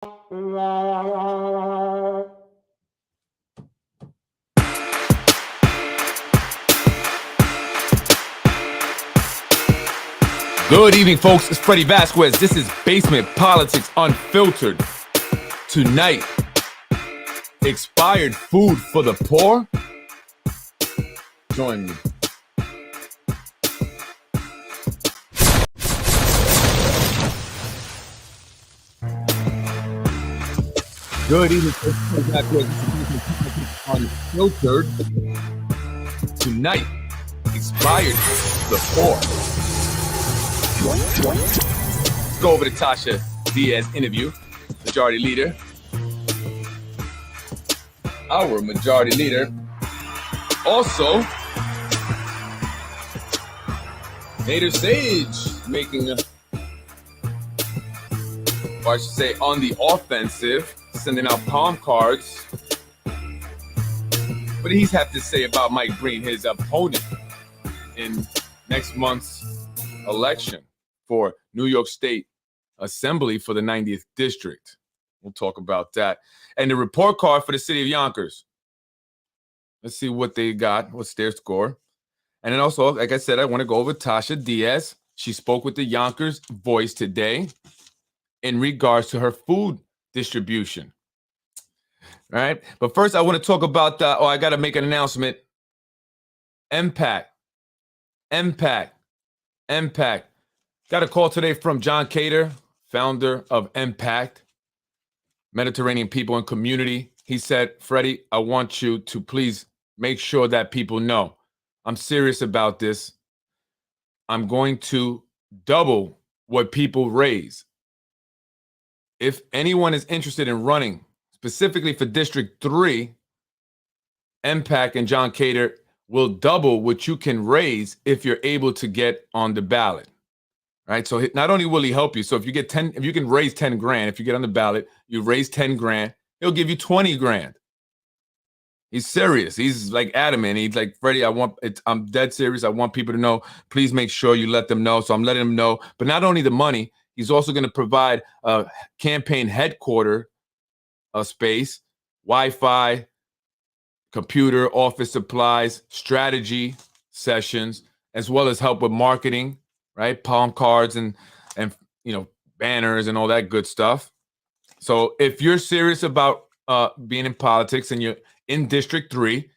Good evening, folks. It's Freddie Vasquez. This is Basement Politics Unfiltered. Tonight, expired food for the poor? Join me. Good evening, folks. Freddie Vasquez. This is Unfiltered. Tonight, expired food for the poor. Let's go over to Tasha Diaz interview, Majority Leader. Our Majority Leader. Also, Nader Sage making or I should say on the offensive, sending out palm cards. What did he have to say about Mike Green, his opponent in next month's election for New York State Assembly for the 90th District? We'll talk about that. And the report card for the city of Yonkers. Let's see what they got. What's their score? And then also, like I said, I want to go over Tasha Diaz. She spoke with the Yonkers Voice today in regards to her food distribution. All right. But first, I want to talk about, I got to make an announcement. Impact. Got a call today from John Cater, founder of Impact, Mediterranean People and Community. He said, Freddie, I want you to please make sure that people know I'm serious about this. I'm going to double what people raise. If anyone is interested in running specifically for District 3, Impact and John Cater will double what you can raise if you're able to get on the ballot. Right. So not only will he help you. So if you get if you can raise 10 grand, if you get on the ballot, you raise 10 grand, he'll give you 20 grand. He's serious. He's like adamant. He's like, Freddie, I'm dead serious. I want people to know. Please make sure you let them know. So I'm letting them know. But not only the money, he's also going to provide a campaign headquarter, a space, Wi-Fi, computer, office supplies, strategy sessions, as well as help with marketing. Right, palm cards and banners and all that good stuff. So if you're serious about being in politics and you're in District 3,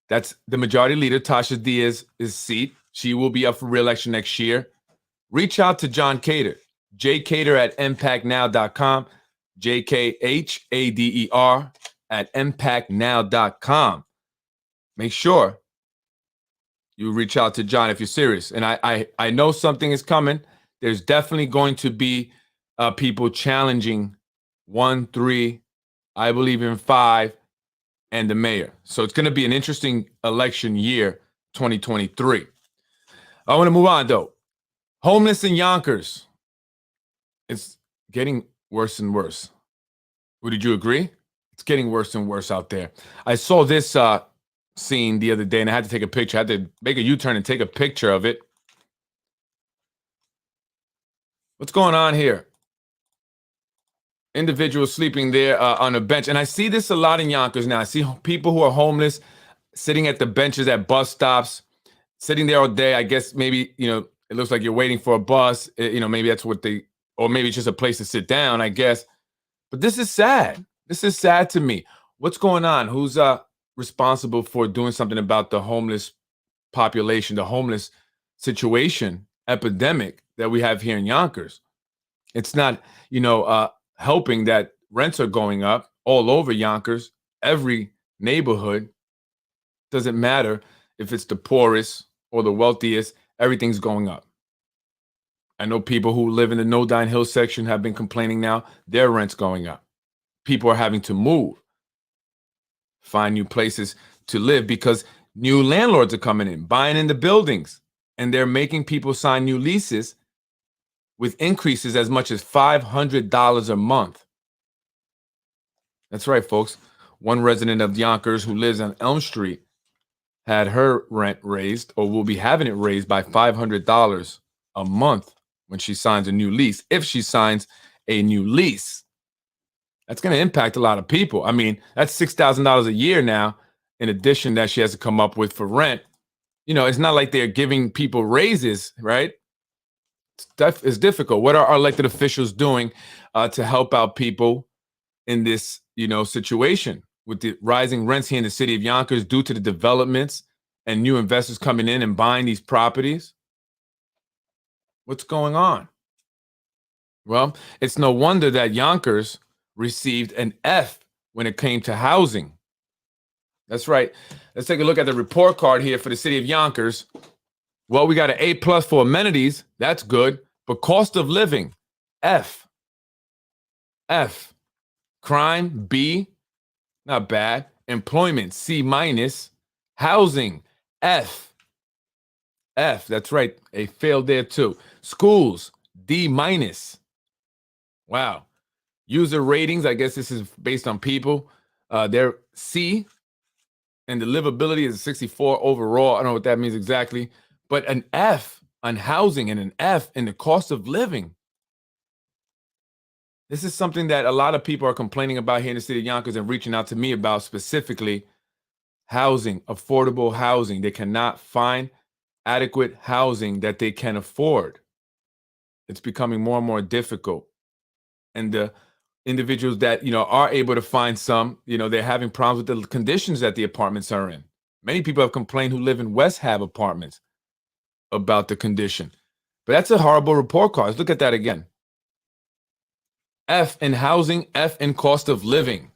that's the Majority Leader Tasha Diaz's seat. She will be up for re-election next year. Reach out to John Cater, jcater@impactnow.com, JKHADER @impactnow.com. Make sure you reach out to John if you're serious. And I know something is coming. There's definitely going to be people challenging 1, 3, I believe in 5, and the mayor. So it's going to be an interesting election year, 2023. I want to move on, though. Homeless in Yonkers. It's getting worse and worse. Would you agree? It's getting worse and worse out there. I saw this scene the other day and I had to take a picture. I had to make a U-turn and take a picture of it. What's going on here? Individuals sleeping there on a bench. And I see this a lot in Yonkers now. I see people who are homeless sitting at the benches at bus stops, sitting there all day. I guess maybe, it looks like you're waiting for a bus. Maybe that's what or maybe it's just a place to sit down, I guess. But this is sad. This is sad to me. What's going on? Who's responsible for doing something about the homeless population, the homeless situation, epidemic that we have here in Yonkers? It's not, helping that rents are going up all over Yonkers, every neighborhood. Doesn't matter if it's the poorest or the wealthiest, everything's going up. I know people who live in the Nodine Hill section have been complaining now, their rent's going up. People are having to move, find new places to live because new landlords are coming in, buying in the buildings, and they're making people sign new leases with increases as much as $500 a month. That's right, folks. One resident of Yonkers who lives on Elm Street had her rent raised, or will be having it raised by $500 a month when she signs a new lease, if she signs a new lease. That's going to impact a lot of people. I mean, that's $6,000 a year now, in addition that she has to come up with for rent. It's not like they're giving people raises, right? It's difficult. What are our elected officials doing to help out people in this, situation with the rising rents here in the city of Yonkers due to the developments and new investors coming in and buying these properties? What's going on? Well, it's no wonder that Yonkers received an F when it came to housing. That's right. Let's take a look at the report card here for the city of Yonkers. Well, we got an A plus for amenities. That's good. But cost of living, F. F. Crime, B. Not bad. Employment, C minus. Housing, F. F. That's right. A failed there too. Schools, D minus. Wow. User ratings, I guess this is based on people. They're C. And the livability is 64 overall. I don't know what that means exactly. But an F on housing and an F in the cost of living. This is something that a lot of people are complaining about here in the city of Yonkers and reaching out to me about, specifically housing, affordable housing. They cannot find adequate housing that they can afford. It's becoming more and more difficult. And the individuals that, are able to find some, they're having problems with the conditions that the apartments are in. Many people have complained who live in West Hab apartments about the condition. But that's a horrible report card. Let's look at that again. F in housing, F in cost of living,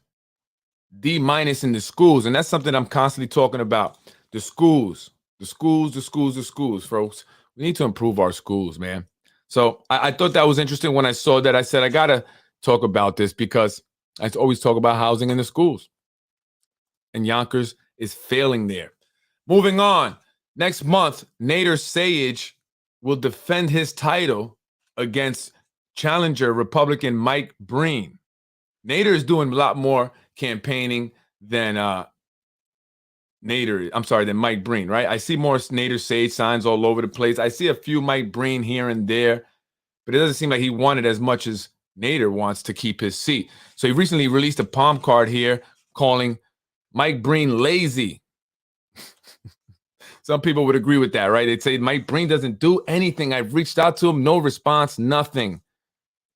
D minus in the schools. And that's something I'm constantly talking about. The schools, folks. We need to improve our schools, man. So I thought that was interesting when I saw that. I said, I got to talk about this because I always talk about housing in the schools. And Yonkers is failing there. Moving on. Next month, Nader Sayegh will defend his title against challenger Republican Mike Breen. Nader is doing a lot more campaigning than than Mike Breen, right? I see more Nader Sayegh signs all over the place. I see a few Mike Breen here and there, but it doesn't seem like he wanted as much as Nader wants to keep his seat. So he recently released a palm card here calling Mike Breen lazy. Some people would agree with that, right? They'd say Mike Breen doesn't do anything. I've reached out to him, no response, nothing.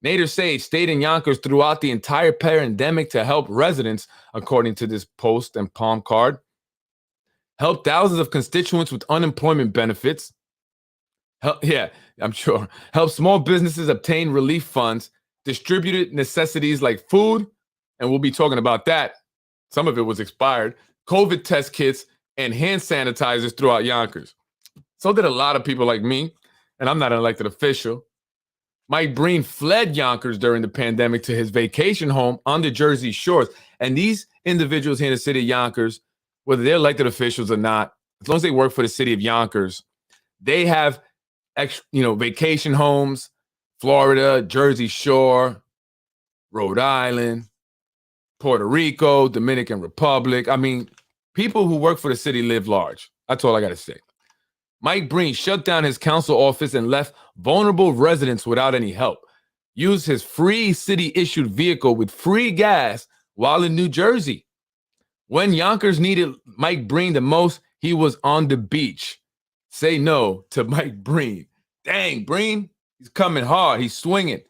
Nader Sayegh stayed in Yonkers throughout the entire pandemic to help residents, according to this post and palm card. Helped thousands of constituents with unemployment benefits. I'm sure. Helped small businesses obtain relief funds, distributed necessities like food, and we'll be talking about that. Some of it was expired. COVID test kits and hand sanitizers throughout Yonkers. So did a lot of people like me, and I'm not an elected official. Mike Breen fled Yonkers during the pandemic to his vacation home on the Jersey Shores. And these individuals here in the city of Yonkers, whether they're elected officials or not, as long as they work for the city of Yonkers, they have, vacation homes, Florida, Jersey Shore, Rhode Island, Puerto Rico, Dominican Republic. I mean, people who work for the city live large. That's all I got to say. Mike Breen shut down his council office and left vulnerable residents without any help. Used his free city-issued vehicle with free gas while in New Jersey. When Yonkers needed Mike Breen the most, he was on the beach. Say no to Mike Breen. Dang, Breen, he's coming hard. He's swinging.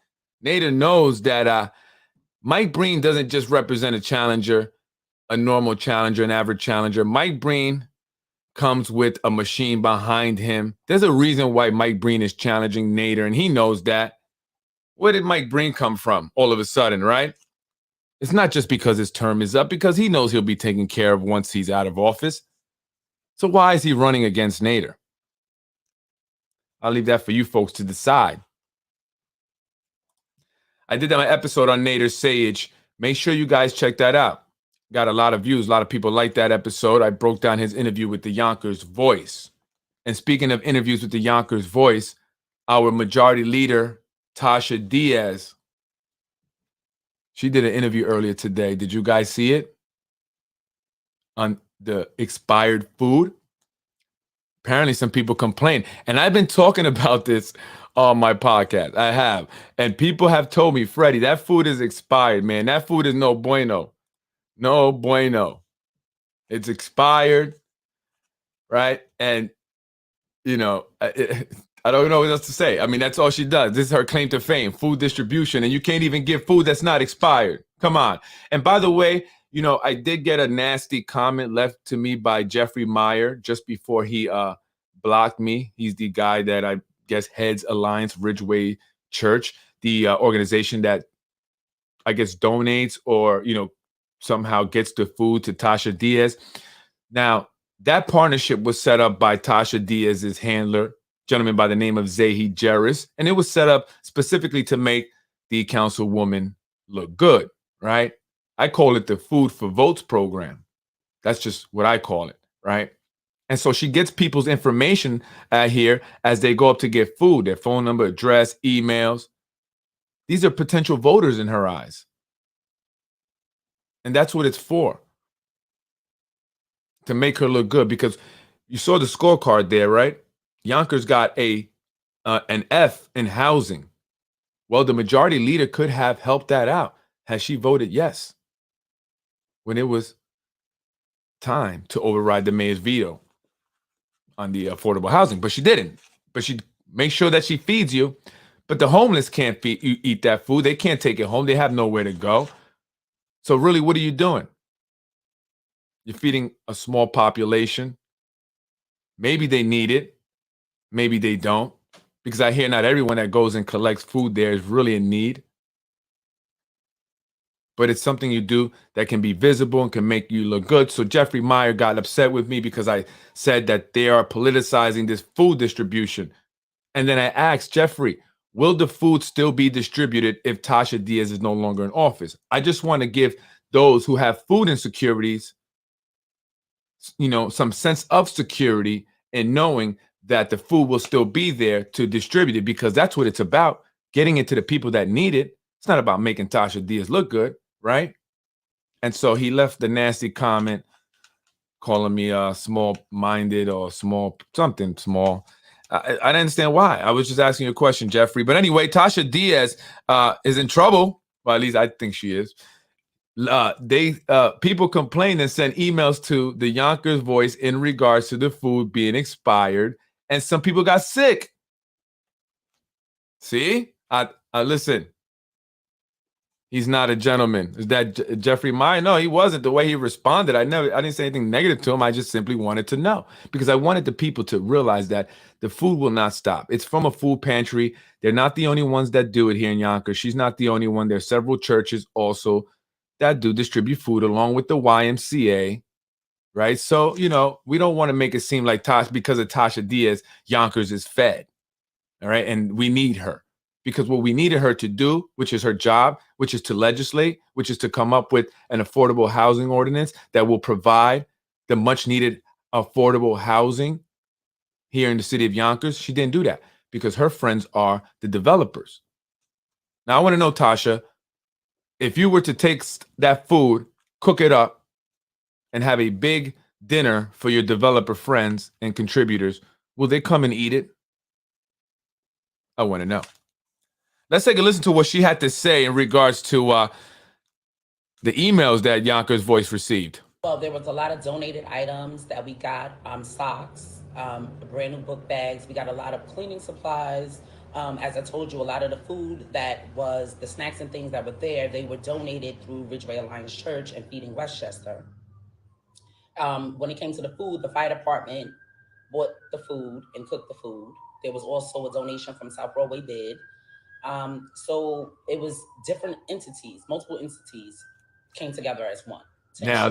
Nader knows that Mike Breen doesn't just represent a challenger, a normal challenger, an average challenger. Mike Breen comes with a machine behind him. There's a reason why Mike Breen is challenging Nader, and he knows that. Where did Mike Breen come from all of a sudden, right? It's not just because his term is up, because he knows he'll be taken care of once he's out of office. So why is he running against Nader? I'll leave that for you folks to decide. I did my episode on Nader Sayegh. Make sure you guys check that out. Got a lot of views. A lot of people liked that episode. I broke down his interview with the Yonkers Voice. And speaking of interviews with the Yonkers Voice, our majority leader, Tasha Diaz, she did an interview earlier today. Did you guys see it? On the expired food. Apparently, some people complain. And I've been talking about this on my podcast. I have. And people have told me, Freddie, that food is expired, man. That food is no bueno. No bueno. It's expired, right? And, I don't know what else to say. I mean, that's all she does. This is her claim to fame, food distribution. And you can't even give food that's not expired. Come on. And by the way, I did get a nasty comment left to me by Jeffrey Meyer just before he blocked me. He's the guy that I guess heads Alliance Ridgeway Church, the organization that I guess donates or, somehow gets the food to Tasha Diaz. Now, that partnership was set up by Tasha Diaz's handler, gentleman by the name of Zahi Jerris, and it was set up specifically to make the councilwoman look good, right? I call it the Food for Votes program. That's just what I call it, right? And so she gets people's information here as they go up to get food, their phone number, address, emails. These are potential voters in her eyes. And that's what it's for, to make her look good, because you saw the scorecard there, right? Yonkers got an F in housing. Well, the majority leader could have helped that out had she voted yes when it was time to override the mayor's veto on the affordable housing, but she didn't. But she makes sure that she feeds you. But the homeless can't eat that food. They can't take it home. They have nowhere to go. So really, what are you doing? You're feeding a small population. Maybe they need it. Maybe they don't. Because I hear not everyone that goes and collects food there is really in need. But it's something you do that can be visible and can make you look good. So Jeffrey Meyer got upset with me because I said that they are politicizing this food distribution. And then I asked Jeffrey, will the food still be distributed if Tasha Diaz is no longer in office? I just want to give those who have food insecurities, some sense of security in knowing that the food will still be there to distribute it, because that's what it's about, getting it to the people that need it. It's not about making Tasha Diaz look good, right? And so he left the nasty comment calling me small-minded or something small. I didn't understand why. I was just asking you a question, Jeffrey. But anyway, Tasha Diaz is in trouble. Well, at least I think she is. People complained and sent emails to the Yonkers Voice in regards to the food being expired, and some people got sick. See, I listen. He's not a gentleman. Is that Jeffrey Meyer? No, he wasn't. The way he responded, I didn't say anything negative to him. I just simply wanted to know, because I wanted the people to realize that the food will not stop. It's from a food pantry. They're not the only ones that do it here in Yonkers. She's not the only one. There's several churches also that do distribute food along with the YMCA, right? So, we don't want to make it seem like because of Tasha Diaz, Yonkers is fed, all right? And we need her. Because what we needed her to do, which is her job, which is to legislate, which is to come up with an affordable housing ordinance that will provide the much needed affordable housing here in the city of Yonkers, she didn't do that because her friends are the developers. Now, I want to know, Tasha, if you were to take that food, cook it up, and have a big dinner for your developer friends and contributors, will they come and eat it? I want to know. Let's take a listen to what she had to say in regards to the emails that Yonkers Voice received. Well, there was a lot of donated items that we got, socks, brand new book bags. We got a lot of cleaning supplies. As I told you, a lot of the food that was the snacks and things that were there, they were donated through Ridgeway Alliance Church and Feeding Westchester. When it came to the food, the fire department bought the food and cooked the food. There was also a donation from South Broadway Bid. So it was different entities, multiple entities came together as one. Now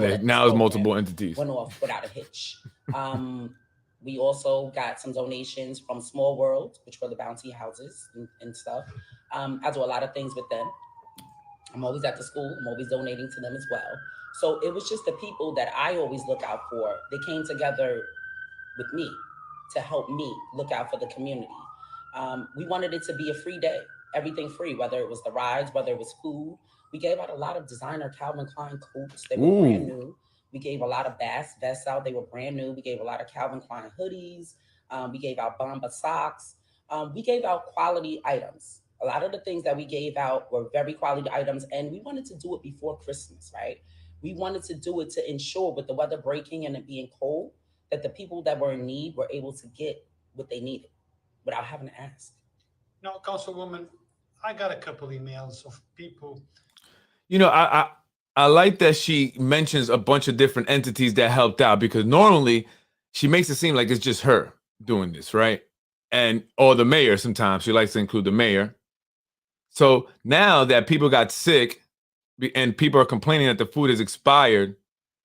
it's multiple entities. Went off without a hitch. We also got some donations from Small World, which were the bounty houses and stuff. I do a lot of things with them. I'm always at the school. I'm always donating to them as well. So it was just the people that I always look out for. They came together with me to help me look out for the community. We wanted it to be a free day, everything free, whether it was the rides, whether it was food. We gave out a lot of designer Calvin Klein coats. They were brand new. We gave a lot of Bass vests out. They were brand new. We gave a lot of Calvin Klein hoodies. We gave out Bomba socks. We gave out quality items. A lot of the things that we gave out were very quality items, and we wanted to do it before Christmas, right? We wanted to do it to ensure, with the weather breaking and it being cold, that the people that were in need were able to get what they needed without having to ask. Now, Councilwoman, I got a couple emails of people. You know, I like that she mentions a bunch of different entities that helped out, because normally she makes it seem like it's just her doing this, right? And or the mayor. Sometimes she likes to include the mayor. So now that people got sick and people are complaining that the food is expired,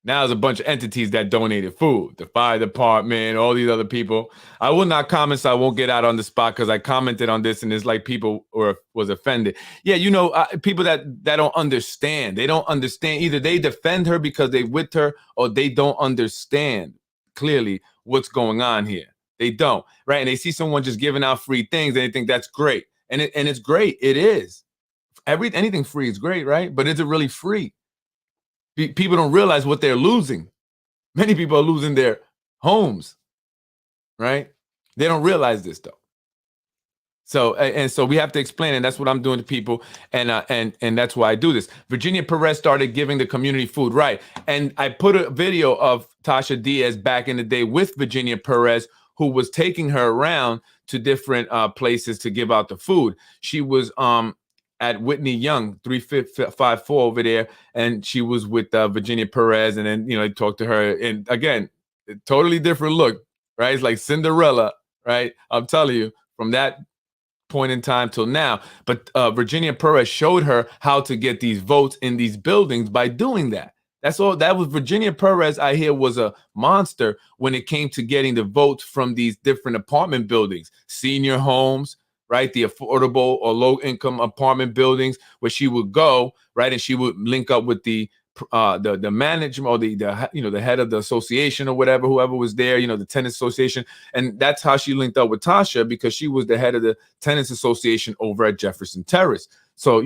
now there's a bunch of entities that donated food, the fire department, all these other people. I will not comment, so I won't get out on the spot, because I commented on this and it's like people was offended. Yeah, you know, people that don't understand. They don't understand. Either they defend her because they with her, or they don't understand clearly what's going on here. They don't, right? And they see someone just giving out free things and they think that's great. And it's great. It is. Anything free is great, right? But is it really free? People don't realize what they're losing. Many people are losing their homes, right? They don't realize this though. So we have to explain, and that's what I'm doing to people, and that's why I do this. Virginia Perez started giving the community food, right? And I put a video of Tasha Diaz back in the day with Virginia Perez, who was taking her around to different places to give out the food. She was at Whitney Young 354 over there, and she was with Virginia Perez, and then I talked to her, and again, totally different look, right? It's like Cinderella, right? I'm telling you, from that point in time till now. But Virginia Perez showed her how to get these votes in these buildings by doing that. That's all. That was Virginia Perez. I hear was a monster when it came to getting the votes from these different apartment buildings, senior homes, right? The affordable or low income apartment buildings, where she would go, right, and she would link up with the management, or the head of the association or whatever, whoever was there, the tenants association. And that's how she linked up with Tasha, because she was the head of the tenants association over at Jefferson Terrace. So,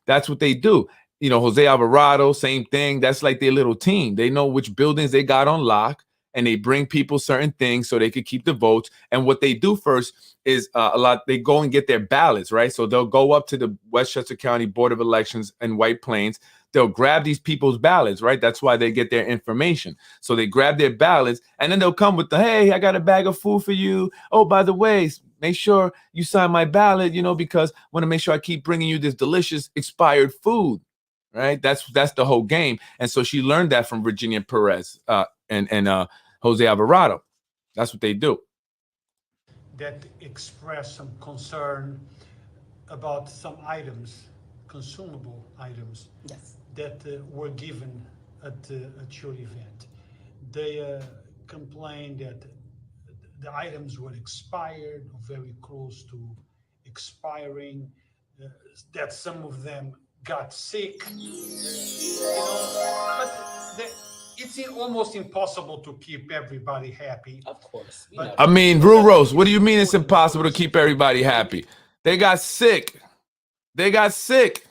that's what they do. Jose Alvarado, same thing. That's like their little team. They know which buildings they got on lock, and they bring people certain things so they could keep the votes. And what they do first is they go and get their ballots, right? So they'll go up to the Westchester County Board of Elections in White Plains. They'll grab these people's ballots, right? That's why they get their information. So they grab their ballots, and then they'll come with hey, I got a bag of food for you. Oh, by the way, make sure you sign my ballot, because I want to make sure I keep bringing you this delicious expired food, right? That's the whole game. And so she learned that from Virginia Perez and Jose Alvarado. That's what they do. That express some concern about some items, consumable items, Yes. that were given at your event. They complained that the items were expired or very close to expiring, that some of them got sick, but it's almost impossible to keep everybody happy. Of course. I mean, Rue Rose, what do you mean it's impossible to keep everybody happy? They got sick. It's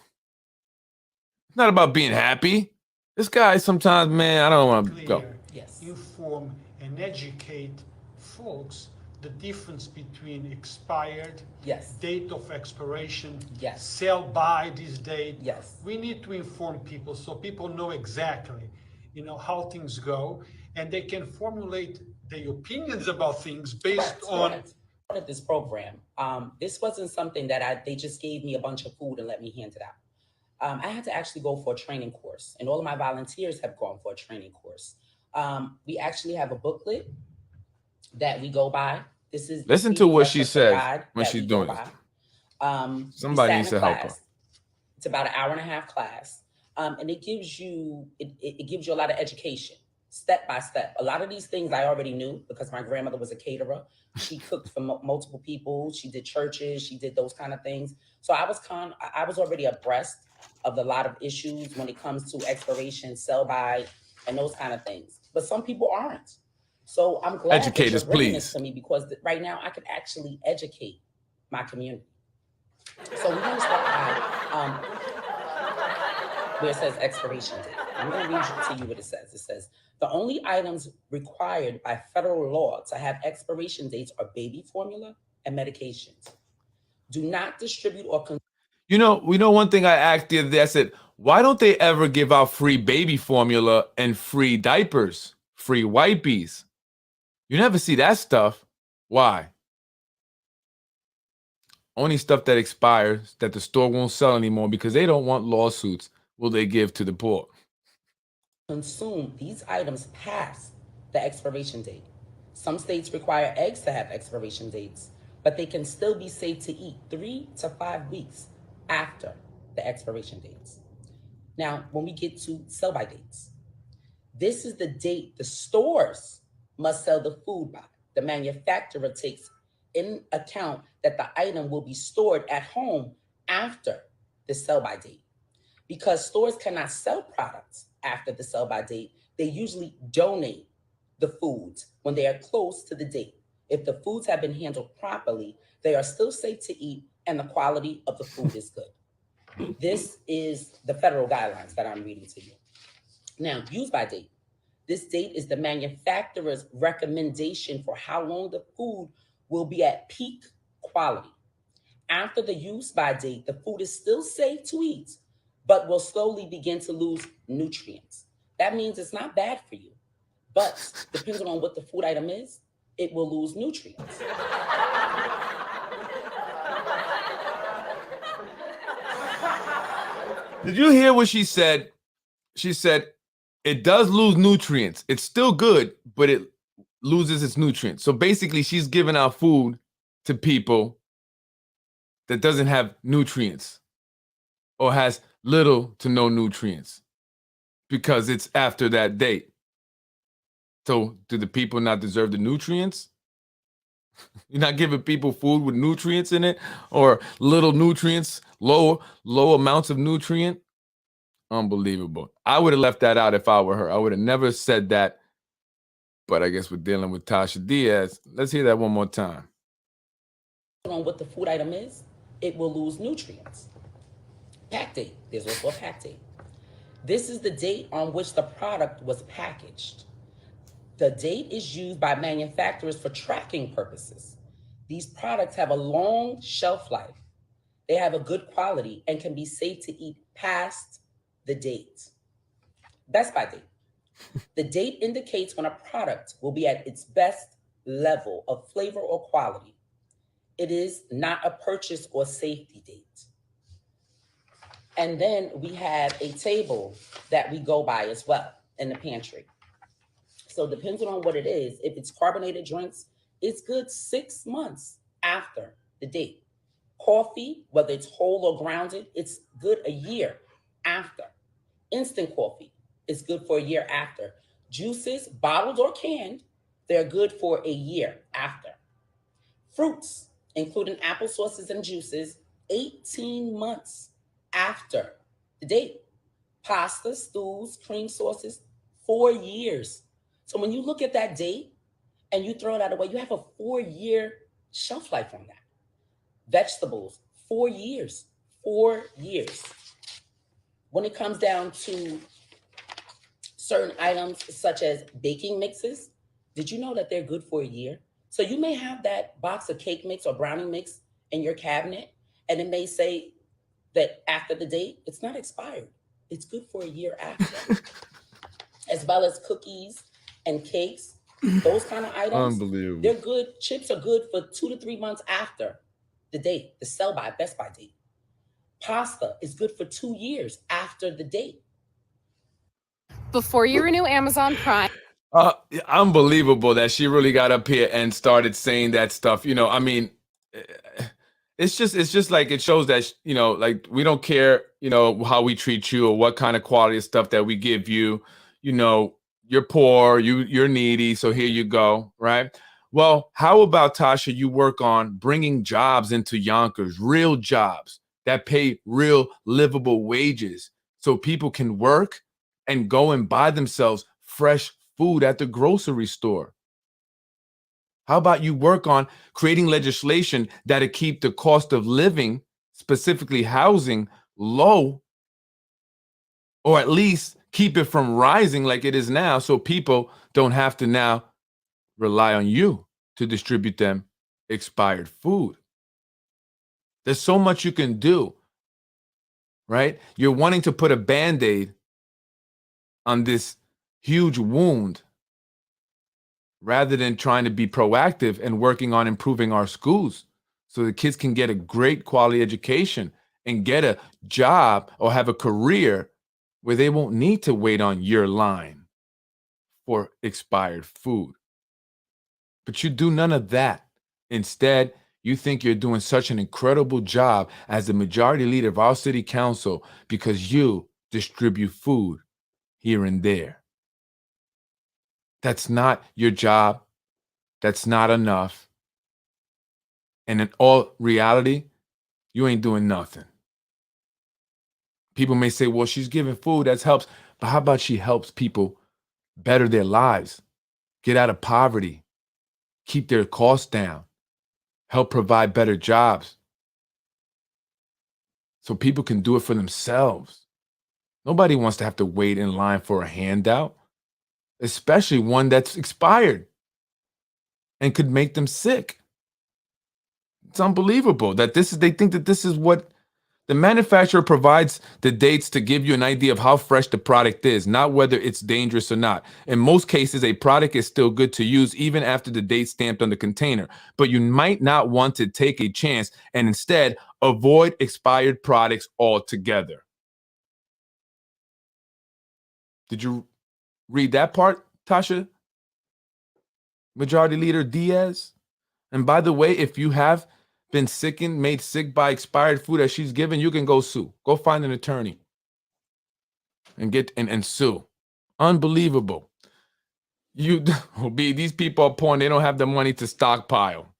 not about being happy. This guy sometimes, man, I don't want to go. Yes. Inform and educate folks the difference between expired, yes, date of expiration, yes, sell by this date. Yes. We need to inform people so people know exactly, how things go, and they can formulate their opinions about things based on this program. This wasn't something that they just gave me a bunch of food and let me hand it out. I had to actually go for a training course, and all of my volunteers have gone for a training course. We actually have a booklet that we go by. This is listen to what she says when she's doing it. Somebody needs to help her. It's about an hour and a half class, and it gives you a lot of education, step by step. A lot of these things I already knew because my grandmother was a caterer. She cooked for multiple people. She did churches. She did those kind of things. So I was already abreast of a lot of issues when it comes to expiration, sell by, and those kind of things. But some people aren't. So I'm glad that you're bringing this to me, because right now I could actually educate my community. So we're going to start by where it says expiration date. I'm going to read to you what it says. It says, the only items required by federal law to have expiration dates are baby formula and medications. Do not distribute or consume. We know one thing I asked the other day. I said, why don't they ever give out free baby formula and free diapers, free wipies? You never see that stuff. Why? Only stuff that expires that the store won't sell anymore because they don't want lawsuits will they give to the poor. Consume these items past the expiration date. Some states require eggs to have expiration dates, but they can still be safe to eat 3 to 5 weeks after the expiration dates. Now, when we get to sell by dates, this is the date the stores must sell the food by. The manufacturer takes in account that the item will be stored at home after the sell by date. Because stores cannot sell products after the sell by date, they usually donate the foods when they are close to the date. If the foods have been handled properly, they are still safe to eat and the quality of the food is good. This is the federal guidelines that I'm reading to you. Now, use by date. This date is the manufacturer's recommendation for how long the food will be at peak quality. After the use by date, the food is still safe to eat, but will slowly begin to lose nutrients. That means it's not bad for you, but depending on what the food item is, it will lose nutrients. Did you hear what she said? She said, it does lose nutrients. It's still good, but it loses its nutrients. So basically, she's giving out food to people that doesn't have nutrients or has little to no nutrients because it's after that date. So do the people not deserve the nutrients? You're not giving people food with nutrients in it or little nutrients, low amounts of nutrient. Unbelievable. I would have left that out if I were her. I would have never said that. But I guess we're dealing with Tasha Diaz. Let's hear that one more time. On what the food item is, it will lose nutrients. Pack date. There's also a pack date. This is the date on which the product was packaged. The date is used by manufacturers for tracking purposes. These products have a long shelf life. They have a good quality and can be safe to eat past the date. Best by date. The date indicates when a product will be at its best level of flavor or quality. It is not a purchase or safety date. And then we have a table that we go by as well in the pantry. So depending on what it is, if it's carbonated drinks, it's good 6 months after the date. Coffee, whether it's whole or grounded, it's good a year after. Instant coffee is good for a year after. Juices, bottled or canned, they're good for a year after. Fruits, including applesauces and juices, 18 months after the date. Pasta, stews, cream sauces, 4 years. So when you look at that date and you throw that away, you have a 4-year shelf life on that. Vegetables, 4 years, 4 years. When it comes down to certain items such as baking mixes, did you know that they're good for a year? So you may have that box of cake mix or brownie mix in your cabinet, and it may say that after the date, it's not expired. It's good for a year after. As well as cookies and cakes, those kind of items. Unbelievable. They're good. Chips are good for 2 to 3 months after the date, the sell by, best by date. Pasta is good for 2 years after the date. Before you renew Amazon Prime. Unbelievable that she really got up here and started saying that stuff. I mean, it's just like it shows that, like we don't care, how we treat you or what kind of quality of stuff that we give you. You're poor, you're needy, so here you go, right? Well, how about, Tasha, you work on bringing jobs into Yonkers, real jobs that pay real livable wages so people can work and go and buy themselves fresh food at the grocery store? How about you work on creating legislation that'll keep the cost of living, specifically housing, low or at least keep it from rising like it is now, so people don't have to now rely on you to distribute them expired food. There's so much you can do, right? You're wanting to put a Band-Aid on this huge wound rather than trying to be proactive and working on improving our schools so the kids can get a great quality education and get a job or have a career where they won't need to wait on your line for expired food. But you do none of that. Instead, you think you're doing such an incredible job as the majority leader of our city council because you distribute food here and there. That's not your job. That's not enough. And in all reality, you ain't doing nothing. People may say, well, she's giving food, that helps. But how about she helps people better their lives, get out of poverty, keep their costs down, help provide better jobs so people can do it for themselves. Nobody wants to have to wait in line for a handout, especially one that's expired and could make them sick. It's unbelievable that they think that this is what the manufacturer provides the dates to give you an idea of how fresh the product is, not whether it's dangerous or not. In most cases, a product is still good to use even after the date stamped on the container, but you might not want to take a chance and instead avoid expired products altogether. Did you read that part, Tasha? Majority Leader Diaz? And by the way, if you have been made sick by expired food that she's given, you can go sue. Go find an attorney and and sue. Unbelievable. These people are poor and they don't have the money to stockpile.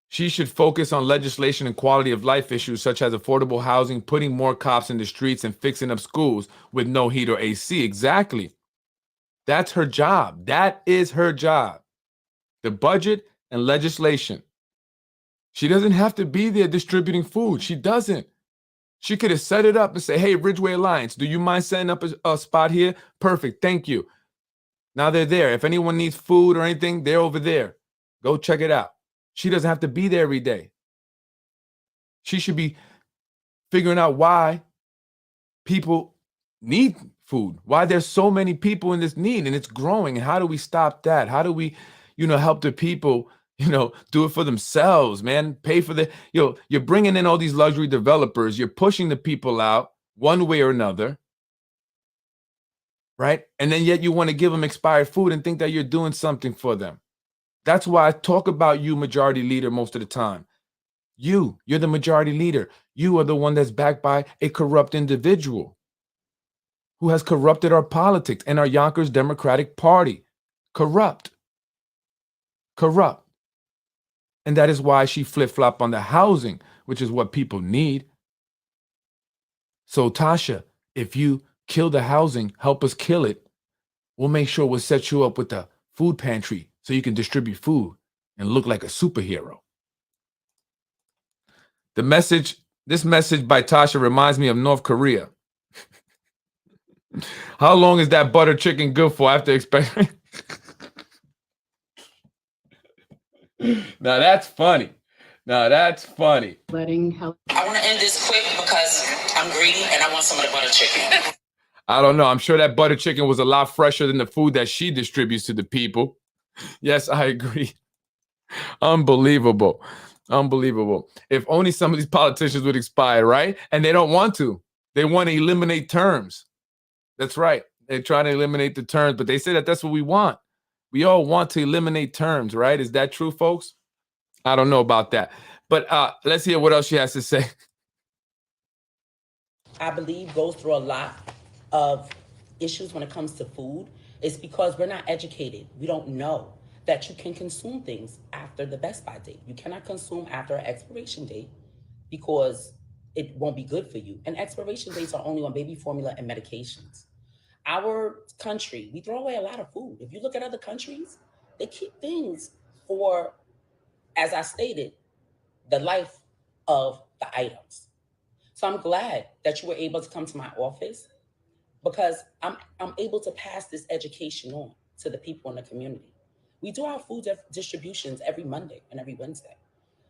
She should focus on legislation and quality of life issues such as affordable housing, putting more cops in the streets, and fixing up schools with no heat or AC. Exactly. That's her job. That is her job. The budget and legislation. She doesn't have to be there distributing food. She doesn't. She could have set it up and say, hey, Ridgeway Alliance, do you mind setting up a spot here? Perfect. Thank you. Now they're there. If anyone needs food or anything, they're over there. Go check it out. She doesn't have to be there every day. She should be figuring out why people need food, why there's so many people in this need and it's growing. And how do we stop that? How do we, help the people, do it for themselves, man? Pay for you're bringing in all these luxury developers. You're pushing the people out one way or another, right? And then yet you want to give them expired food and think that you're doing something for them. That's why I talk about you, majority leader, most of the time. You're the majority leader. You are the one that's backed by a corrupt individual who has corrupted our politics and our Yonkers Democratic Party. Corrupt. And that is why she flip-flopped on the housing, which is what people need. So Tasha, if you kill the housing, help us kill it. We'll make sure we'll set you up with a food pantry so you can distribute food and look like a superhero. This message by Tasha reminds me of North Korea. How long is that butter chicken good for after expiring? Now that's funny. I want to end this quick because I'm greedy and I want some of the butter chicken. I don't know. I'm sure that butter chicken was a lot fresher than the food that she distributes to the people. Yes, I agree. Unbelievable. If only some of these politicians would expire, right? And they don't want to. They want to eliminate terms. That's right. They're trying to eliminate the terms, but they say that that's what we want. We all want to eliminate terms, right? Is that true, folks? I don't know about that. But let's hear what else she has to say. I believe goes through a lot of issues when it comes to food is because we're not educated. We don't know that you can consume things after the best by date. You cannot consume after an expiration date because it won't be good for you. And expiration dates are only on baby formula and medications. Our country, we throw away a lot of food. If you look at other countries, they keep things for, as I stated, the life of the items. So I'm glad that you were able to come to my office because I'm able to pass this education on to the people in the community. We do our food distributions every Monday and every Wednesday.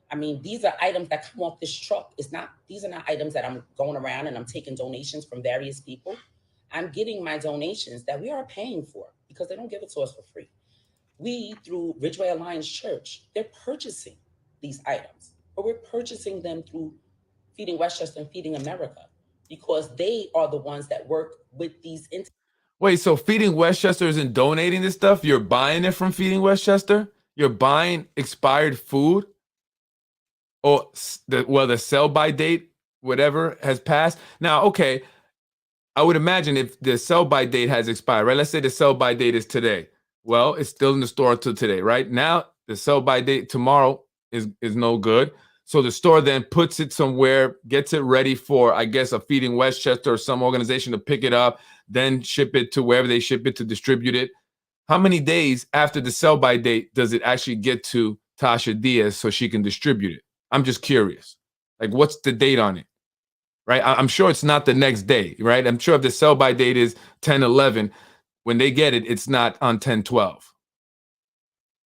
I mean, these are items that come off this truck. These are not items that I'm going around and I'm taking donations from various people. I'm getting my donations that we are paying for because they don't give it to us for free. We, through Ridgeway Alliance Church, they're purchasing these items, but we're purchasing them through Feeding Westchester and Feeding America because they are the ones that work with these entities. Wait, so Feeding Westchester isn't donating this stuff? You're buying it from Feeding Westchester? You're buying expired food? Or the sell by date, whatever, has passed? Now, okay, I would imagine if the sell by date has expired, right? Let's say the sell by date is today. Well, it's still in the store until today, right? Now, the sell by date tomorrow is no good. So the store then puts it somewhere, gets it ready for, I guess, a Feeding Westchester or some organization to pick it up, then ship it to wherever they ship it to distribute it. How many days after the sell by date does it actually get to Tasha Diaz so she can distribute it? I'm just curious. Like, what's the date on it? Right? I'm sure it's not the next day, right? I'm sure if the sell by date is 10/11, when they get it, it's not on 10/12.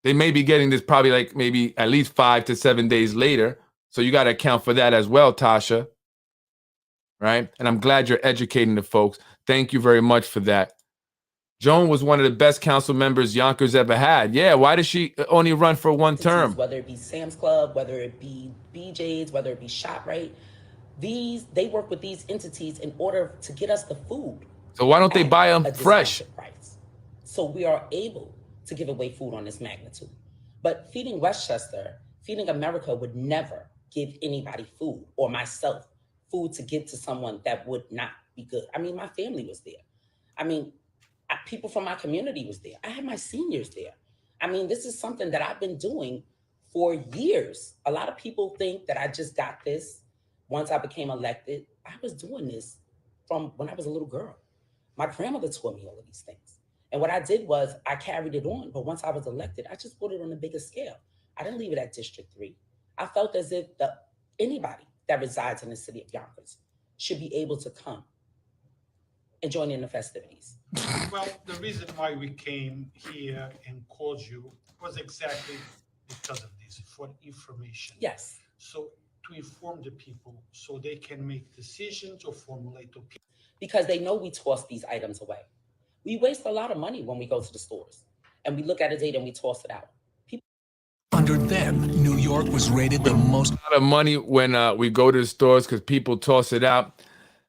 They may be getting this probably like maybe at least 5 to 7 days later. So you got to account for that as well, Tasha. Right? And I'm glad you're educating the folks. Thank you very much for that. Joan was one of the best council members Yonkers ever had. Yeah, why does she only run for one term? Whether it be Sam's Club, whether it be BJ's, whether it be ShopRite, they work with these entities in order to get us the food. So why don't they buy them fresh? Price. So we are able to give away food on this magnitude. But Feeding Westchester, Feeding America would never give anybody food or myself food to give to someone that would not be good. I mean, my family was there. I mean, people from my community was there. I had my seniors there. I mean, this is something that I've been doing for years. A lot of people think that I just got this once I became elected. I was doing this from when I was a little girl. My grandmother taught me all of these things. And what I did was I carried it on. But once I was elected, I just put it on a bigger scale. I didn't leave it at District 3. I felt as if anybody that resides in the city of Yonkers should be able to come and join in the festivities. Well, the reason why we came here and called you was exactly because of this, for information. Yes. So to inform the people so they can make decisions or formulate opinions. Because they know we toss these items away. We waste a lot of money when we go to the stores and we look at a date and we toss it out. Under them, New York was rated the most. A lot of money when we go to the stores because people toss it out.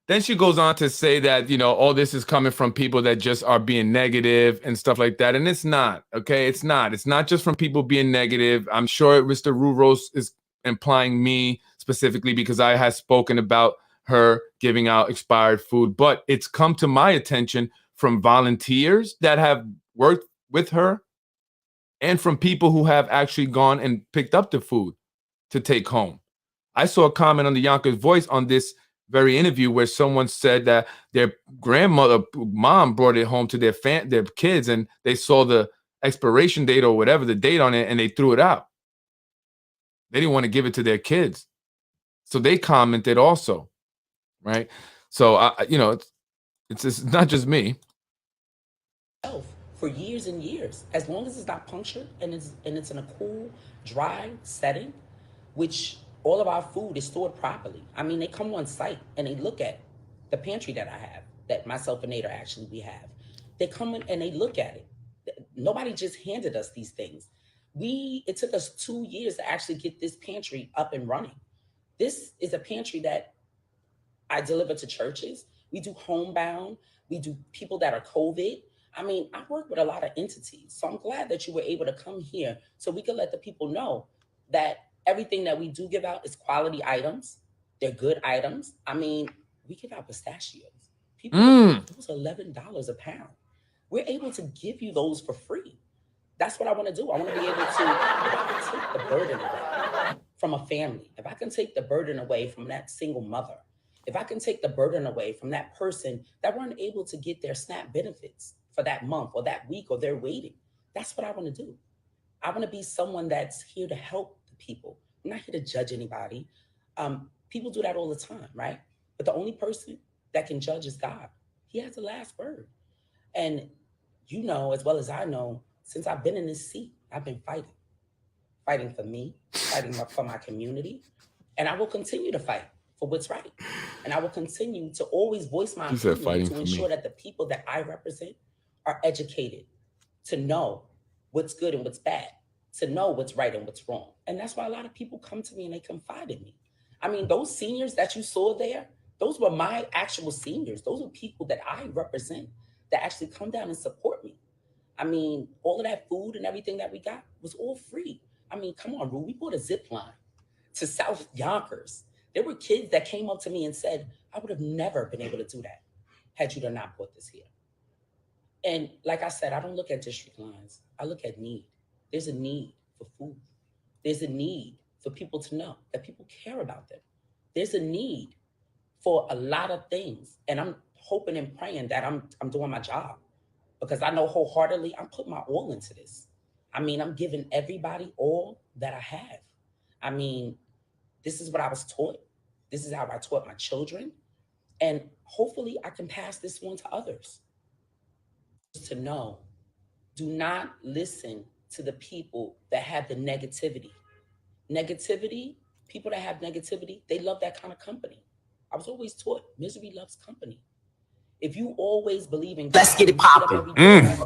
Then she goes on to say that, all this is coming from people that just are being negative and stuff like that. And it's not, okay? It's not. It's not just from people being negative. I'm sure Mr. Ruros is implying me specifically because I have spoken about her giving out expired food. But it's come to my attention from volunteers that have worked with her and from people who have actually gone and picked up the food to take home. I saw a comment on the Yonkers Voice on this very interview where someone said that their mom brought it home to their kids and they saw the expiration date or whatever the date on it and they threw it out. They didn't want to give it to their kids. So they commented also, right? So, it's not just me. For years and years, as long as it's not punctured and it's in a cool, dry setting, which all of our food is stored properly. I mean, they come on site and they look at the pantry that I have, that myself and Nader we have. They come in and they look at it. Nobody just handed us these things. It took us 2 years to actually get this pantry up and running. This is a pantry that I deliver to churches. We do homebound. We do people that are COVID. I mean, I work with a lot of entities. So I'm glad that you were able to come here so we could let the people know that everything that we do give out is quality items. They're good items. I mean, we give out pistachios. Those are $11 a pound. We're able to give you those for free. That's what I want to do. I want to be able to, if I can take the burden away from a family, if I can take the burden away from that single mother, if I can take the burden away from that person that weren't able to get their SNAP benefits for that month or that week or they're waiting, that's what I want to do. I want to be someone that's here to help the people. I'm not here to judge anybody. People do that all the time, right? But the only person that can judge is God. He has the last word. And you know, as well as I know, since I've been in this seat, I've been fighting for me, for my community. And I will continue to fight for what's right. And I will continue to always voice my opinion to ensure that the people that I represent are educated to know what's good and what's bad, to know what's right and what's wrong. And that's why a lot of people come to me and they confide in me. I mean, those seniors that you saw there, those were my actual seniors. Those are people that I represent that actually come down and support me. I mean, all of that food and everything that we got was all free. I mean, come on, Rue, we bought a zip line to South Yonkers. There were kids that came up to me and said, I would have never been able to do that had you not bought this here. And like I said, I don't look at district lines. I look at need. There's a need for food. There's a need for people to know that people care about them. There's a need for a lot of things. And I'm hoping and praying that I'm doing my job, because I know wholeheartedly I'm putting my all into this. I mean, I'm giving everybody all that I have. I mean, this is what I was taught. This is how I taught my children. And hopefully I can pass this on to others. To know, do not listen to the people that have the negativity. Negativity, people that have negativity, they love that kind of company. I was always taught misery loves company. If you always believe in God, let's get it popping.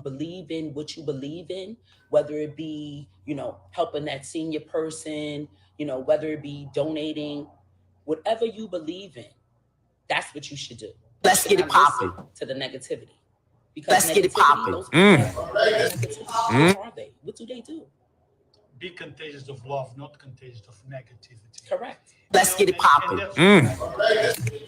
Believe in what you believe in, whether it be, you know, helping that senior person, you know, whether it be donating, whatever you believe in, that's what you should do. Let's get it popping. To the negativity. Because let's get it popping. What are they? What do they do? Be contagious of love, not contagious of negativity. Correct. Let's get it popping.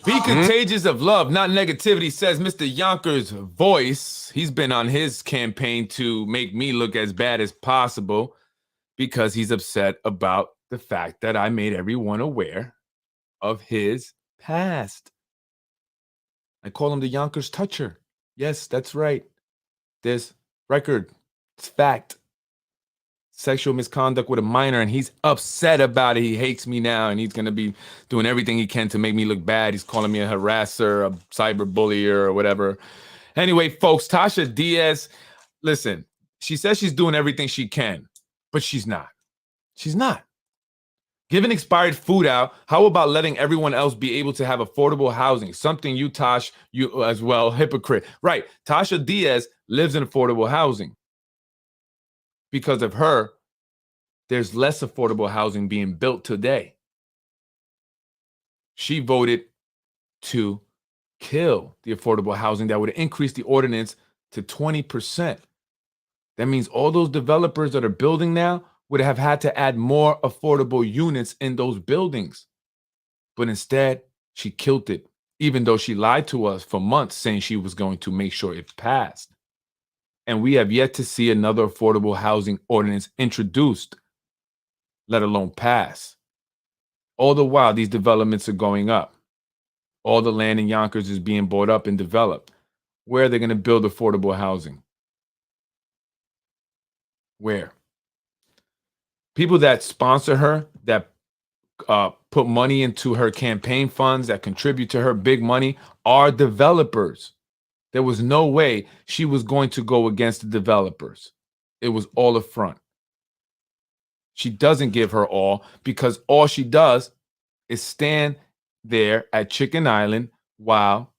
Be contagious of love, not negativity, says Mr. Yonkers' voice. He's been on his campaign to make me look as bad as possible because he's upset about the fact that I made everyone aware of his past. I call him the Yonkers toucher. Yes, that's right. There's record. It's fact. Sexual misconduct with a minor, and he's upset about it. He hates me now, and he's going to be doing everything he can to make me look bad. He's calling me a harasser, a cyber bullier, or whatever. Anyway, folks, Tasha Diaz, listen, she says she's doing everything she can, but she's not. She's not. Giving expired food out, how about letting everyone else be able to have affordable housing? Something you, Tosh, you as well, hypocrite. Right, Tasha Diaz lives in affordable housing. Because of her, there's less affordable housing being built today. She voted to kill the affordable housing that would increase the ordinance to 20%. That means all those developers that are building now would have had to add more affordable units in those buildings. But instead, she killed it, even though she lied to us for months saying she was going to make sure it passed. And we have yet to see another affordable housing ordinance introduced, let alone pass. All the while, these developments are going up. All the land in Yonkers is being bought up and developed. Where are they going to build affordable housing? Where? People that sponsor her, that put money into her campaign funds, that contribute to her big money, are developers. There was no way she was going to go against the developers. It was all a front. She doesn't give her all, because all she does is stand there at Chicken Island while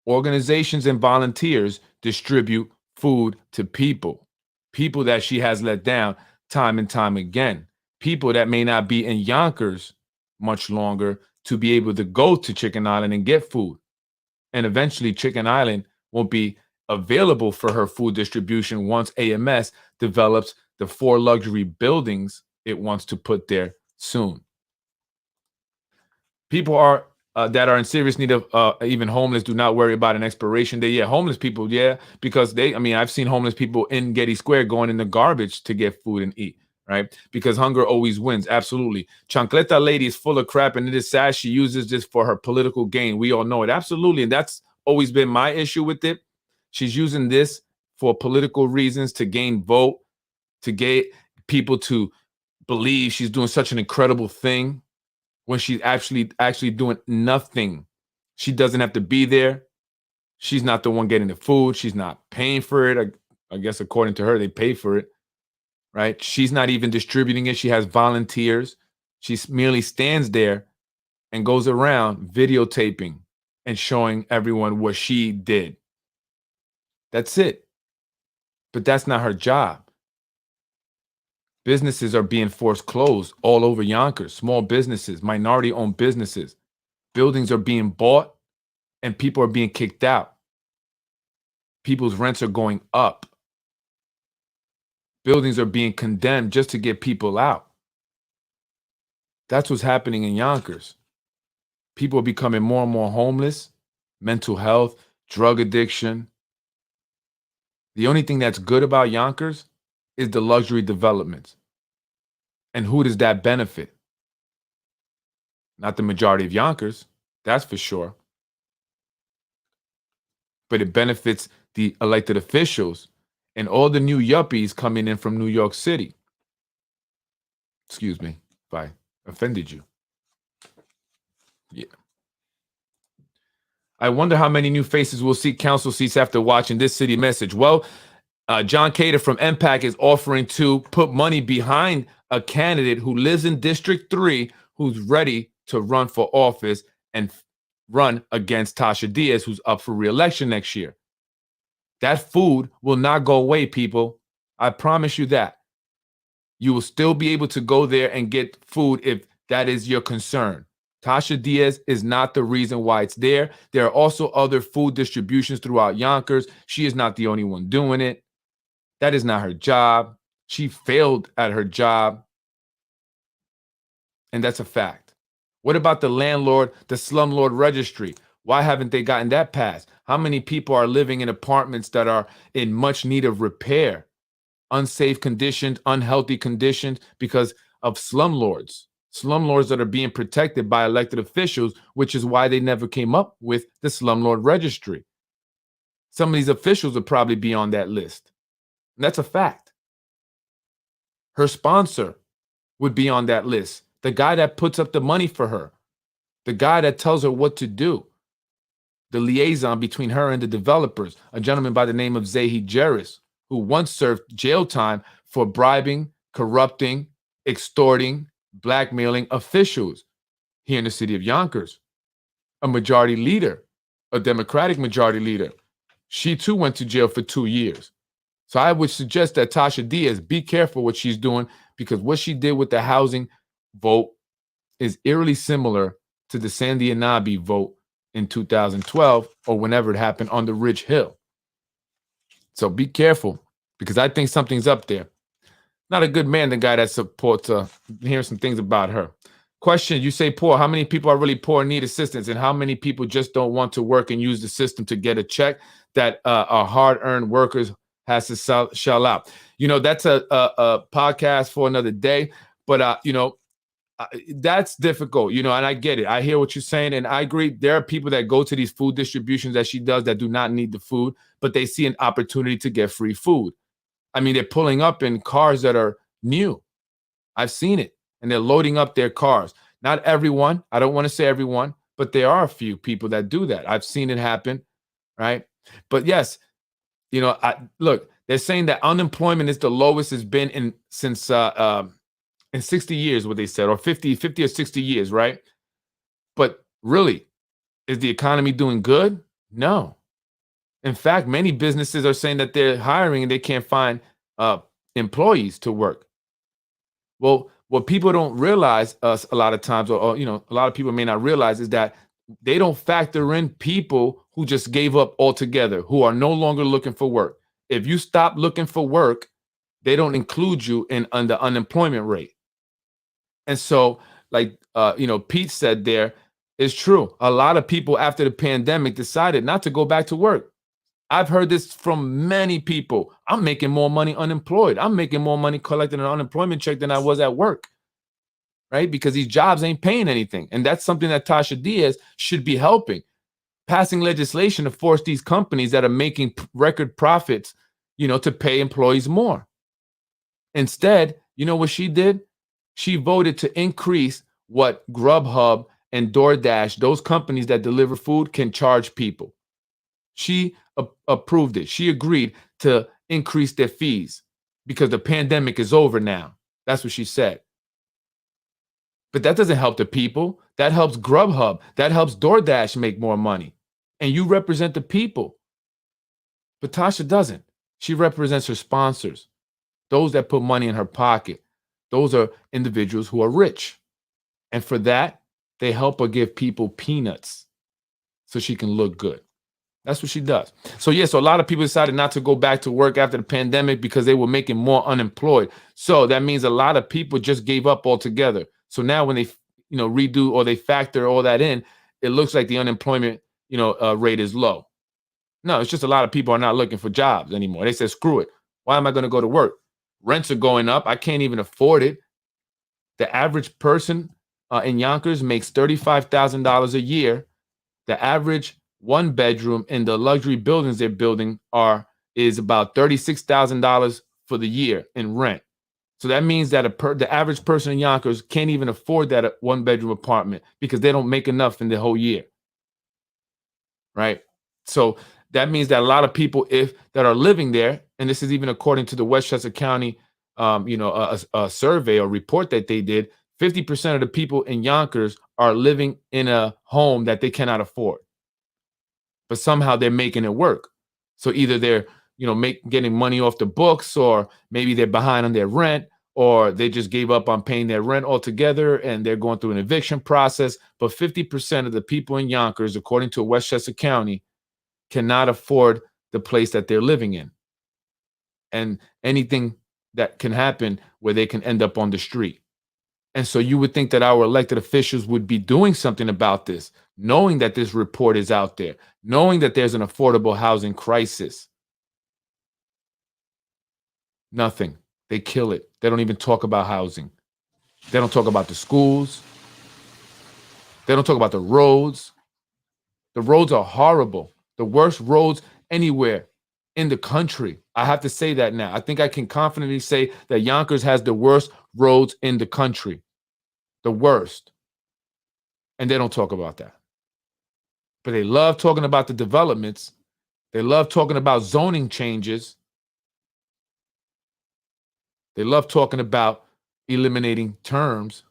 organizations and volunteers distribute food to people that she has let down time and time again, people that may not be in Yonkers much longer to be able to go to Chicken Island and get food. And eventually Chicken Island won't be available for her food distribution once AMS develops the 4 luxury buildings it wants to put there soon. People are that are in serious need of even homeless do not worry about an expiration date. Yeah, homeless people, yeah, because I've seen homeless people in Getty Square going in the garbage to get food and eat, right? Because hunger always wins, absolutely. Chancleta Lady is full of crap, and it is sad she uses this for her political gain. We all know it, absolutely, and that's always been my issue with it. She's using this for political reasons, to gain vote, to get people to believe she's doing such an incredible thing when she's actually doing nothing. She doesn't have to be there. She's not the one getting the food. She's not paying for it. I guess according to her, they pay for it, right? She's not even distributing it. She has volunteers. She merely stands there and goes around videotaping and showing everyone what she did. That's it. But that's not her job. Businesses are being forced closed all over Yonkers. Small businesses, minority-owned businesses. Buildings are being bought and people are being kicked out. People's rents are going up. Buildings are being condemned just to get people out. That's what's happening in Yonkers. People are becoming more and more homeless, mental health, drug addiction. The only thing that's good about Yonkers is the luxury developments. And who does that benefit? Not the majority of Yonkers, that's for sure. But it benefits the elected officials and all the new yuppies coming in from New York City. Excuse me if I offended you. Yeah. I wonder how many new faces will seek council seats after watching this city message. Well, John Cater from MPAC is offering to put money behind a candidate who lives in District 3 who's ready to run for office and run against Tasha Diaz, who's up for re-election next year. That food will not go away, people. I promise you that. You will still be able to go there and get food if that is your concern. Tasha Diaz is not the reason why it's there. There are also other food distributions throughout Yonkers. She is not the only one doing it. That is not her job. She failed at her job. And that's a fact. What about the landlord, the slumlord registry? Why haven't they gotten that passed? How many people are living in apartments that are in much need of repair, unsafe conditions, unhealthy conditions because of slumlords? Slumlords that are being protected by elected officials, which is why they never came up with the slumlord registry. Some of these officials would probably be on that list. And that's a fact. Her sponsor would be on that list. The guy that puts up the money for her. The guy that tells her what to do. The liaison between her and the developers, a gentleman by the name of Zahi Jeris, who once served jail time for bribing, corrupting, extorting, blackmailing officials here in the city of Yonkers. A majority leader, a Democratic majority leader. She too went to jail for 2 years. So I would suggest that Tasha Diaz be careful what she's doing, because what she did with the housing vote is eerily similar to the Sandy Anabi vote in 2012 or whenever it happened on the Ridge Hill. So be careful, because I think something's up there. Not a good man, the guy that supports hearing some things about her. Question, you say poor. How many people are really poor and need assistance? And how many people just don't want to work and use the system to get a check that our hard-earned workers has to shell out? You know, that's a podcast for another day. But, that's difficult, and I get it. I hear what you're saying, and I agree. There are people that go to these food distributions that she does that do not need the food, but they see an opportunity to get free food. I mean, they're pulling up in cars that are new. I've seen it, and they're loading up their cars. Not everyone. I don't want to say everyone, but there are a few people that do that. I've seen it happen, right? But yes, look, they're saying that unemployment is the lowest it's been since 60 years, what they said, or 50 or 60 years, right? But really, is the economy doing good? No. In fact, many businesses are saying that they're hiring and they can't find employees to work. Well, what people don't realize a lot of times, or a lot of people may not realize, is that they don't factor in people who just gave up altogether, who are no longer looking for work. If you stop looking for work, they don't include you in the unemployment rate. And so, like, Pete said there, it's true. A lot of people after the pandemic decided not to go back to work. I've heard this from many people. I'm making more money unemployed. I'm making more money collecting an unemployment check than I was at work, right? Because these jobs ain't paying anything. And that's something that Tasha Diaz should be helping. Passing legislation to force these companies that are making record profits, to pay employees more. Instead, you know what she did? She voted to increase what Grubhub and DoorDash, those companies that deliver food, can charge people. She approved it. She agreed to increase their fees because the pandemic is over now. That's what she said. But that doesn't help the people. That helps Grubhub. That helps DoorDash make more money. And you represent the people. But Tasha doesn't. She represents her sponsors, those that put money in her pocket. Those are individuals who are rich. And for that, they help her give people peanuts so she can look good. That's what she does. So so a lot of people decided not to go back to work after the pandemic because they were making more unemployed. So that means a lot of people just gave up altogether. So now when they, redo or they factor all that in, it looks like the unemployment, rate is low. No, it's just a lot of people are not looking for jobs anymore. They said, screw it. Why am I going to go to work? Rents are going up. I can't even afford it. The average person in Yonkers makes $35,000 a year. The average one bedroom in the luxury buildings they're building is about $36,000 for the year in rent. So that means that the average person in Yonkers can't even afford that one bedroom apartment because they don't make enough in the whole year. Right? So that means that a lot of people that are living there, and this is even according to the Westchester County a survey or report that they did, 50% of the people in Yonkers are living in a home that they cannot afford. But somehow they're making it work. So either they're, getting money off the books, or maybe they're behind on their rent, or they just gave up on paying their rent altogether and they're going through an eviction process. But 50% of the people in Yonkers, according to Westchester County, cannot afford the place that they're living in. And anything that can happen where they can end up on the street. And so you would think that our elected officials would be doing something about this, knowing that this report is out there, knowing that there's an affordable housing crisis. Nothing. They kill it. They don't even talk about housing. They don't talk about the schools. They don't talk about the roads. The roads are horrible. The worst roads anywhere in the country. I have to say that now. I think I can confidently say that Yonkers has the worst roads in the country. The worst. And they don't talk about that. But they love talking about the developments. They love talking about zoning changes. They love talking about eliminating terms.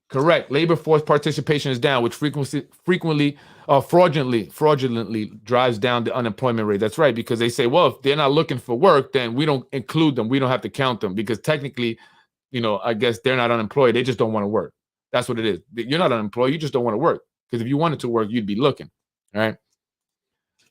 Correct. Labor force participation is down, which frequently fraudulently drives down the unemployment rate. That's right, because they say, well, if they're not looking for work, then we don't include them. We don't have to count them because technically, I guess they're not unemployed. They just don't want to work. That's what it is. You're not unemployed. You just don't want to work, because if you wanted to work, you'd be looking. All right.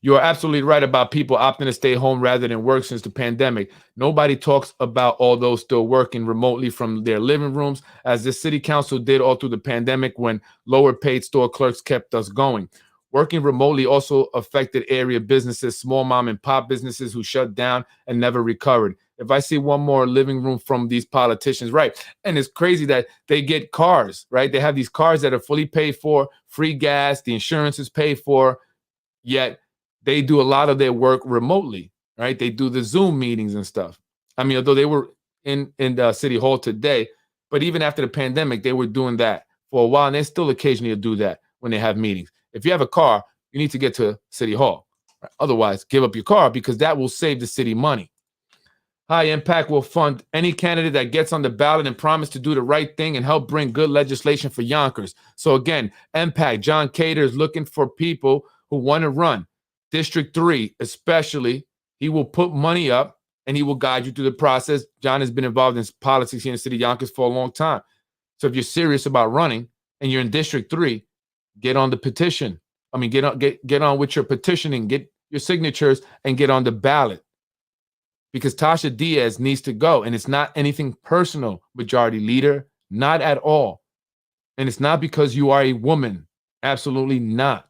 You are absolutely right about people opting to stay home rather than work since the pandemic. Nobody talks about all those still working remotely from their living rooms, as the city council did all through the pandemic when lower paid store clerks kept us going. Working remotely also affected area businesses, small mom and pop businesses who shut down and never recovered. If I see one more living room from these politicians, right? And it's crazy that they get cars, right? They have these cars that are fully paid for, free gas, the insurance is paid for, yet they do a lot of their work remotely, right? They do the Zoom meetings and stuff. I mean, although they were in the city hall today, but even after the pandemic, they were doing that for a while, and they still occasionally do that when they have meetings. If you have a car, you need to get to city hall. Right? Otherwise, give up your car, because that will save the city money. High Impact will fund any candidate that gets on the ballot and promise to do the right thing and help bring good legislation for Yonkers. So again, Impact, John Cater is looking for people who want to run. District 3, especially, he will put money up and he will guide you through the process. John has been involved in politics here in the city of Yonkers for a long time. So if you're serious about running and you're in District 3, get on the petition. I mean, get on with your petitioning, get your signatures, and get on the ballot. Because Tasha Diaz needs to go. And it's not anything personal, Majority Leader, not at all. And it's not because you are a woman. Absolutely not.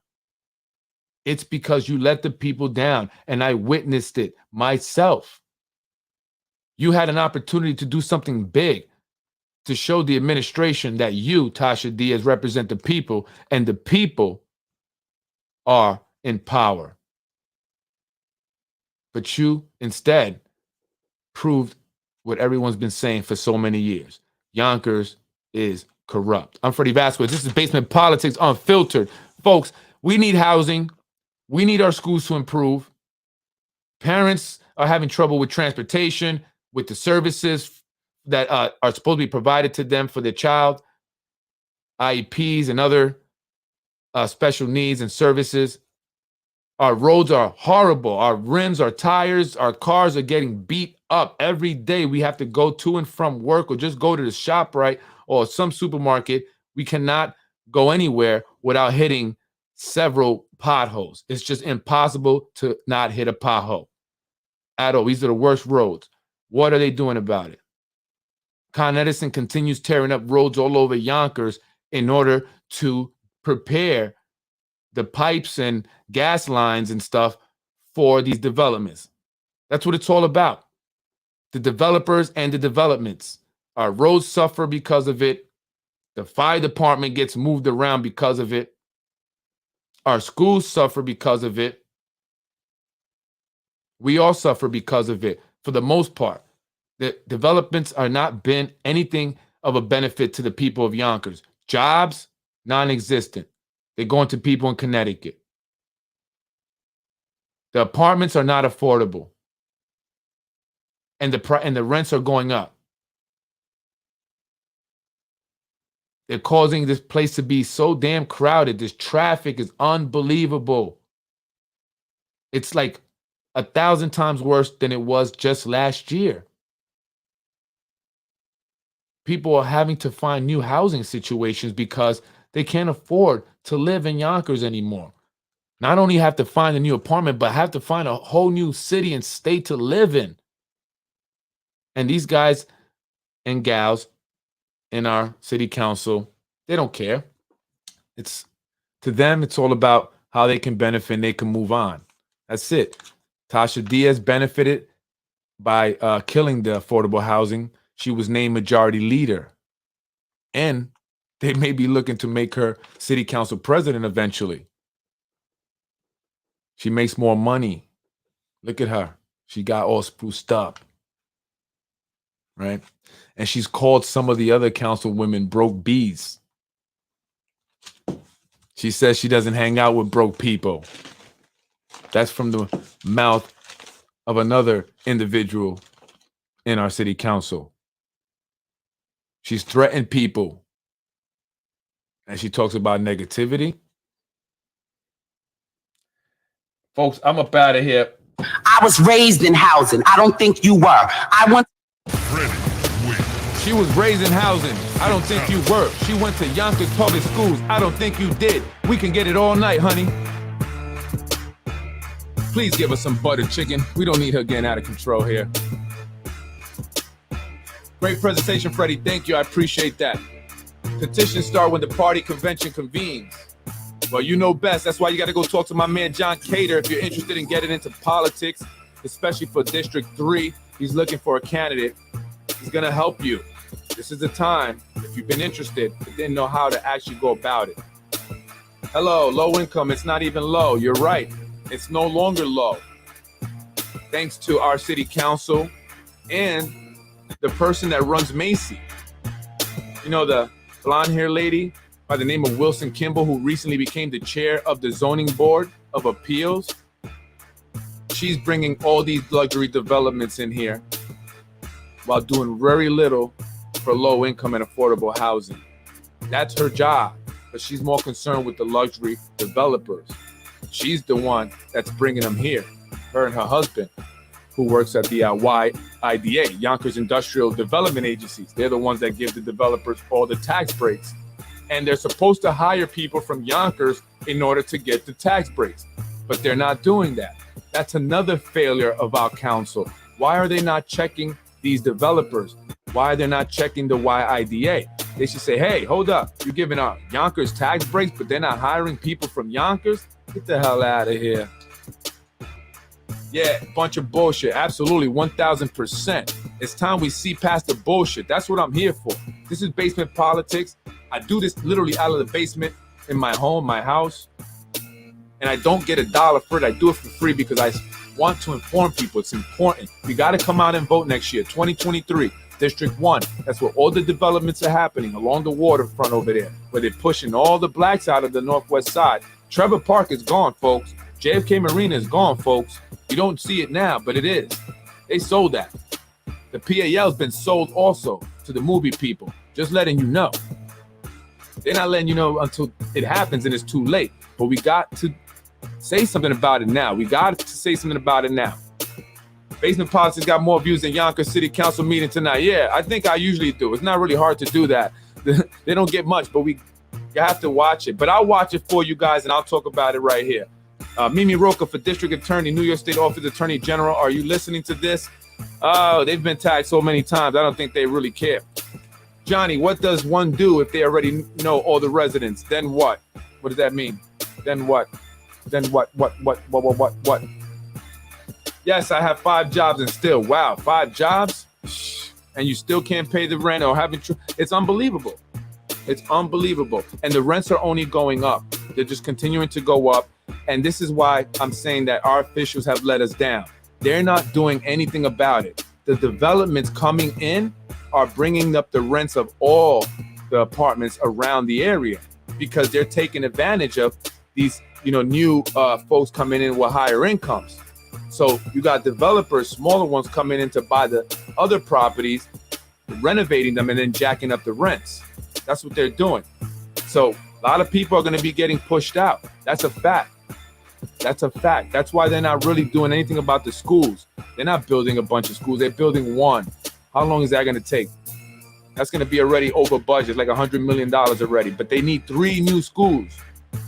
It's because you let the people down, and I witnessed it myself. You had an opportunity to do something big, to show the administration that you, Tasha Diaz, represent the people, and the people are in power. But you instead proved what everyone's been saying for so many years. Yonkers is corrupt. I'm Freddie Vasquez. This is Basement Politics Unfiltered. Folks, we need housing. We need our schools to improve. Parents are having trouble with transportation, with the services that are supposed to be provided to them for their child, IEPs and other special needs and services. Our roads are horrible. Our rims, our tires, our cars are getting beat up every day. We have to go to and from work or just go to the ShopRite or some supermarket. We cannot go anywhere without hitting several potholes. It's just impossible to not hit a pothole at all. These are the worst roads. What are they doing about it? Con Edison continues tearing up roads all over Yonkers in order to prepare the pipes and gas lines and stuff for these developments. That's what it's all about. The developers and the developments. Our roads suffer because of it. The fire department gets moved around because of it. Our schools suffer because of it. We all suffer because of it, for the most part. The developments are not been anything of a benefit to the people of Yonkers. Jobs, non-existent. They're going to people in Connecticut. The apartments are not affordable. And the rents are going up. They're causing this place to be so damn crowded. This traffic is unbelievable. It's like 1,000 times worse than it was just last year. People are having to find new housing situations because they can't afford to live in Yonkers anymore. Not only have to find a new apartment, but have to find a whole new city and state to live in. And these guys and gals in our city council, they don't care. It's to them, it's all about how they can benefit and they can move on. That's it. Tasha Diaz benefited by killing the affordable housing. She was named majority leader. And they may be looking to make her city council president eventually. She makes more money. Look at her. She got all spruced up. Right? And she's called some of the other council women broke bees. She says she doesn't hang out with broke people. That's from the mouth of another individual in our city council. She's threatened people. And she talks about negativity. Folks, I'm up out of here. I was raised in housing. I don't think you were. She was raised in housing. I don't think you were. She went to Yonkers public schools. I don't think you did. We can get it all night, honey. Please give us some buttered chicken. We don't need her getting out of control here. Great presentation, Freddie. Thank you. I appreciate that. Petitions start when the party convention convenes. Well, you know best. That's why you got to go talk to my man, John Cater, if you're interested in getting into politics, especially for District 3. He's looking for a candidate. He's going to help you. This is the time, if you've been interested, but didn't know how to actually go about it. Hello, low income. It's not even low. You're right. It's no longer low. Thanks to our city council and the person that runs Macy. You know, the blonde hair lady by the name of Wilson Kimball, who recently became the chair of the Zoning Board of Appeals. She's bringing all these luxury developments in here while doing very little for low income and affordable housing. That's her job, but she's more concerned with the luxury developers. She's the one that's bringing them here, her and her husband, who works at the YIDA, Yonkers Industrial Development Agencies. They're the ones that give the developers all the tax breaks. And they're supposed to hire people from Yonkers in order to get the tax breaks. But they're not doing that. That's another failure of our council. Why are they not checking these developers? Why are they not checking the YIDA? They should say, hey, hold up. You're giving out Yonkers tax breaks, but they're not hiring people from Yonkers? Get the hell out of here. Yeah, bunch of bullshit. Absolutely, 1,000%. It's time we see past the bullshit. That's what I'm here for. This is Basement Politics. I do this literally out of the basement in my home, my house. And I don't get $1 for it. I do it for free because I want to inform people. It's important. We got to come out and vote next year, 2023. District 1. That's where all the developments are happening, along the waterfront over there, where they're pushing all the blacks out of the northwest side. Trevor Park is gone, folks. JFK Marina is gone, folks. You don't see it now, but it is. They sold that. The PAL's been sold also to the movie people. Just letting you know. They're not letting you know until it happens and it's too late. But we got to say something about it now. We got to say something about it now. Basement Politics got more views than Yonkers City Council meeting tonight. Yeah, I think I usually do. It's not really hard to do that. They don't get much, but you have to watch it. But I'll watch it for you guys, and I'll talk about it right here. Mimi Roca for District Attorney, New York State Office Attorney General. Are you listening to this? Oh, they've been tagged so many times. I don't think they really care. Johnny, what does one do if they already know all the residents? Then what? What does that mean? Then what? Then what? What? Yes, I have 5 jobs and still, wow, 5 jobs? And you still can't pay the rent or haven't, it's unbelievable. It's unbelievable. And the rents are only going up. They're just continuing to go up. And this is why I'm saying that our officials have let us down. They're not doing anything about it. The developments coming in are bringing up the rents of all the apartments around the area because they're taking advantage of these, new folks coming in with higher incomes. So you got developers, smaller ones coming in to buy the other properties, renovating them, and then jacking up the rents. That's what they're doing. So a lot of people are going to be getting pushed out. That's a fact. That's a fact. That's why they're not really doing anything about the schools. They're not building a bunch of schools. They're building one. How long is that going to take? That's going to be already over budget, like $100 million already. But they need 3 new schools,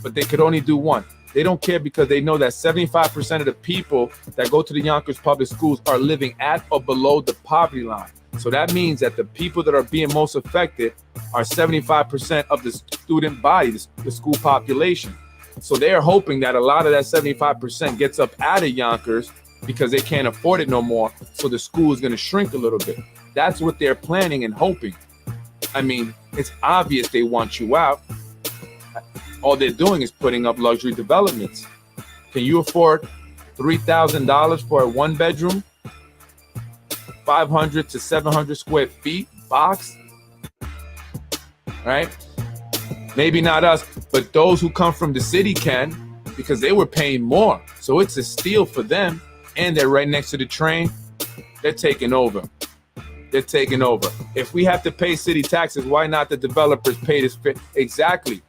but they could only do 1. They don't care because they know that 75% of the people that go to the Yonkers public schools are living at or below the poverty line. So that means that the people that are being most affected are 75% of the student body, the school population. So they are hoping that a lot of that 75% gets up out of Yonkers because they can't afford it no more. So the school is going to shrink a little bit. That's what they're planning and hoping. I mean, it's obvious they want you out. All they're doing is putting up luxury developments. Can you afford $3,000 for a 1-bedroom? 500 to 700 square feet box? Right? Maybe not us, but those who come from the city can because they were paying more. So it's a steal for them. And they're right next to the train. They're taking over. They're taking over. If we have to pay city taxes, why not the developers pay this? Exactly.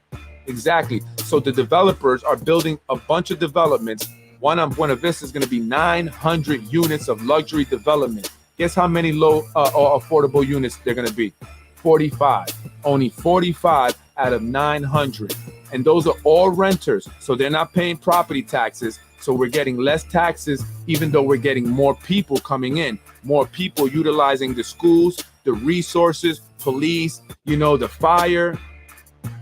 So the developers are building a bunch of developments. One on Buena Vista is going to be 900 units of luxury development. Guess how many low or affordable units they're going to be? 45. Only 45 out of 900. And those are all renters. So they're not paying property taxes. So we're getting less taxes, even though we're getting more people coming in, more people utilizing the schools, the resources, police, the fire,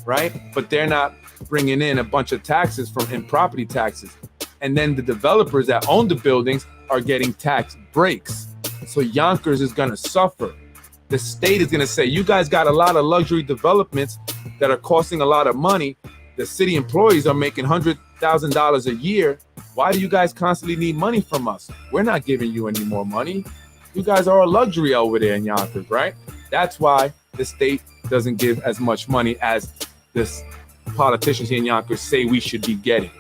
right? But they're not bringing in a bunch of taxes in property taxes. And then the developers that own the buildings are getting tax breaks. So Yonkers is going to suffer. The state is going to say, you guys got a lot of luxury developments that are costing a lot of money. The city employees are making $100,000 a year. Why do you guys constantly need money from us? We're not giving you any more money. You guys are a luxury over there in Yonkers, right? That's why the state doesn't give as much money as this politicians here in Yonkers say we should be getting.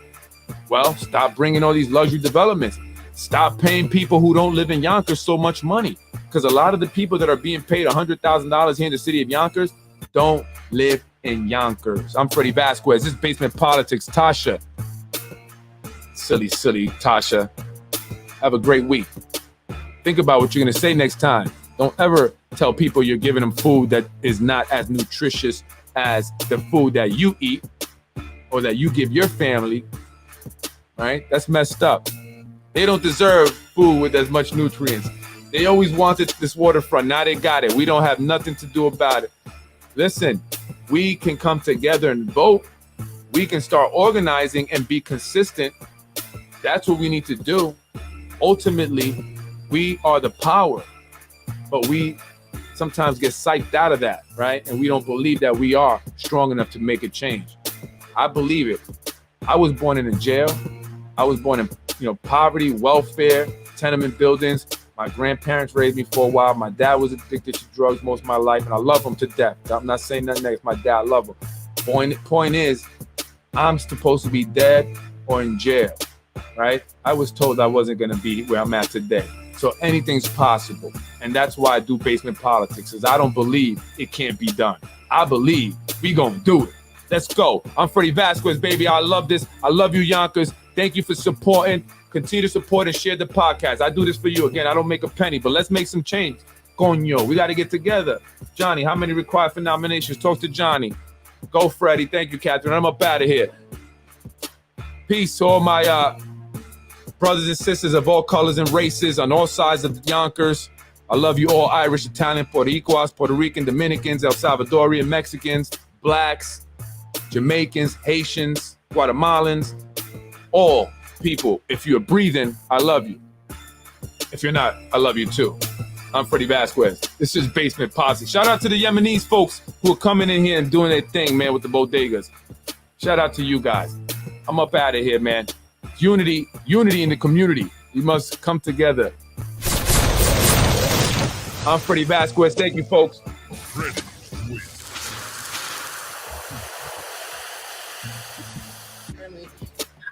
Well, stop bringing all these luxury developments. Stop paying people who don't live in Yonkers so much money. Because a lot of the people that are being paid $100,000 here in the city of Yonkers don't live in Yonkers. I'm Freddie Vasquez. This is Basement Politics. Tasha. Silly Tasha. Have a great week. Think about what you're going to say next time. Don't ever tell people you're giving them food that is not as nutritious as the food that you eat or that you give your family. Right? That's messed up. They don't deserve food with as much nutrients. They always wanted this waterfront. Now they got it. We don't have nothing to do about it. Listen, we can come together and vote. We can start organizing and be consistent. That's what we need to do. Ultimately, we are the power, but we sometimes get psyched out of that, right? And we don't believe that we are strong enough to make a change. I believe it. I was born in a jail. I was born in, poverty, welfare, tenement buildings. My grandparents raised me for a while. My dad was addicted to drugs most of my life, and I love him to death. I'm not saying nothing negative. My dad, I love him. Point is, I'm supposed to be dead or in jail, right? I was told I wasn't going to be where I'm at today. So anything's possible. And that's why I do basement politics, because I don't believe it can't be done. I believe we going to do it. Let's go. I'm Freddie Vasquez, baby. I love this. I love you, Yonkers. Thank you for supporting. Continue to support and share the podcast. I do this for you. Again, I don't make a penny, but let's make some change. Coño, we got to get together. Johnny, how many required for nominations? Talk to Johnny. Go, Freddie. Thank you, Catherine. I'm up out of here. Peace to all my brothers and sisters of all colors and races on all sides of the Yonkers. I love you all, Irish, Italian, Puerto Ricans, Puerto Rican, Dominicans, El Salvadorian, Mexicans, Blacks, Jamaicans, Haitians, Guatemalans, all people. If you're breathing, I love you. If you're not, I love you too. I'm Freddie Vasquez. This is Basement Posse. Shout out to the Yemenis folks who are coming in here and doing their thing, man, with the bodegas. Shout out to you guys. I'm up out of here, man. Unity in the community. We must come together. I'm Freddie Vasquez. Thank you, folks. Freddie wins.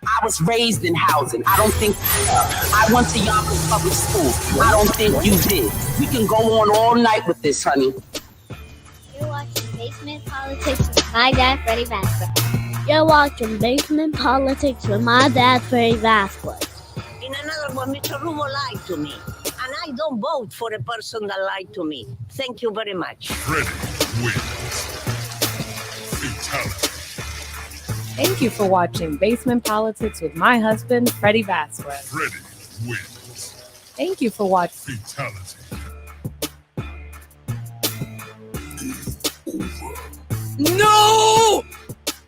I was raised in housing. I don't think I went to Yonkers Public School. I don't think you did. We can go on all night with this, honey. You're watching Basement Politics with my dad, Freddie Vasquez. You're watching Basement Politics with my dad, Freddie Vasquez. In another one, Mr. Rumo lied to me. And I don't vote for a person that lied to me. Thank you very much. Freddie wins. Fatality. Thank you for watching Basement Politics with my husband, Freddie Vasquez. Freddie wins. Thank you for watching. Fatality. No!